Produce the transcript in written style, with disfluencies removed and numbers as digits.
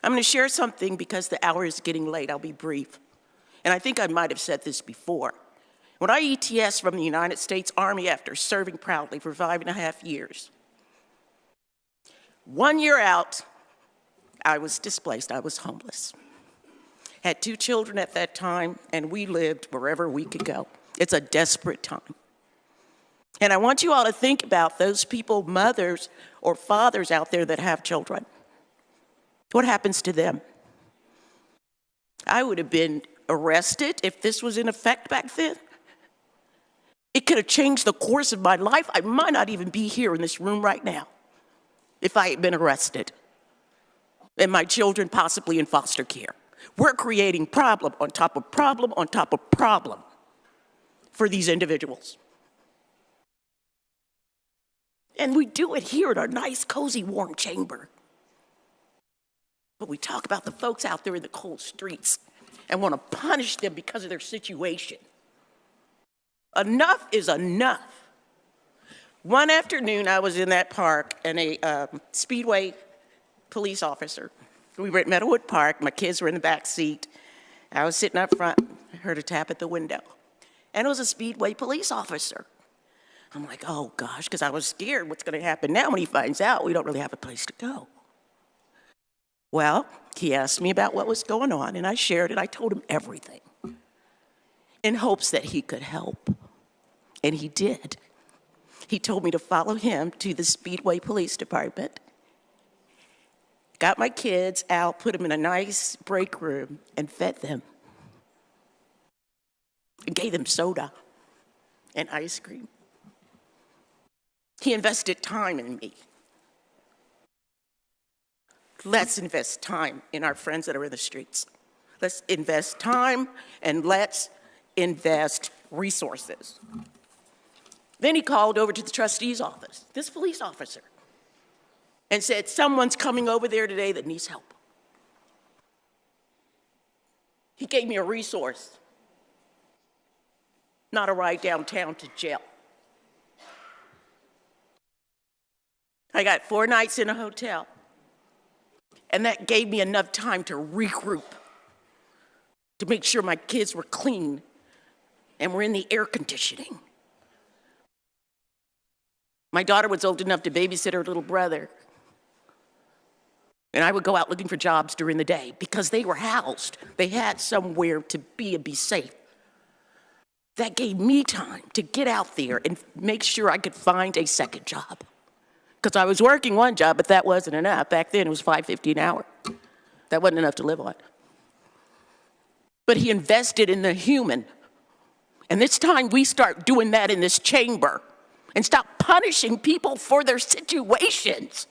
I'm going to share something because the hour is getting late. I'll be brief. And I think I might have said this before. When I ETS from the United States Army after serving proudly for 5.5 years, 1 year out, I was displaced. I was homeless. Had 2 children at that time, and we lived wherever we could go. It's a desperate time. And I want you all to think about those people, mothers or fathers out there that have children. What happens to them? I would have been arrested if this was in effect back then. It could have changed the course of my life. I might not even be here in this room right now if I had been arrested, and my children possibly in foster care. We're creating problem on top of problem on top of problem for these individuals. And we do it here in our nice, cozy, warm chamber. But we talk about the folks out there in the cold streets and want to punish them because of their situation. Enough is enough. One afternoon, I was in that park, and a Speedway police officer. We were at Meadowwood Park. My kids were in the back seat. I was sitting up front. I heard a tap at the window. And it was a Speedway police officer. I'm like, oh gosh, because I was scared. What's going to happen now when he finds out we don't really have a place to go? Well, he asked me about what was going on, and I shared it. I told him everything in hopes that he could help. And he did. He told me to follow him to the Speedway Police Department. Got my kids out, put them in a nice break room, and fed them. And gave them soda and ice cream. He invested time in me. Let's invest time in our friends that are in the streets. Let's invest time, and let's invest resources. Then he called over to the trustee's office, this police officer, and said, someone's coming over there today that needs help. He gave me a resource, not a ride downtown to jail. I got 4 nights in a hotel, and that gave me enough time to regroup, to make sure my kids were clean and were in the air conditioning. My daughter was old enough to babysit her little brother. And I would go out looking for jobs during the day because they were housed. They had somewhere to be and be safe. That gave me time to get out there and make sure I could find a second job. Because I was working one job, but that wasn't enough. Back then, it was $5.50 an hour. That wasn't enough to live on. But he invested in the human. And it's time we start doing that in this chamber and stop punishing people for their situations.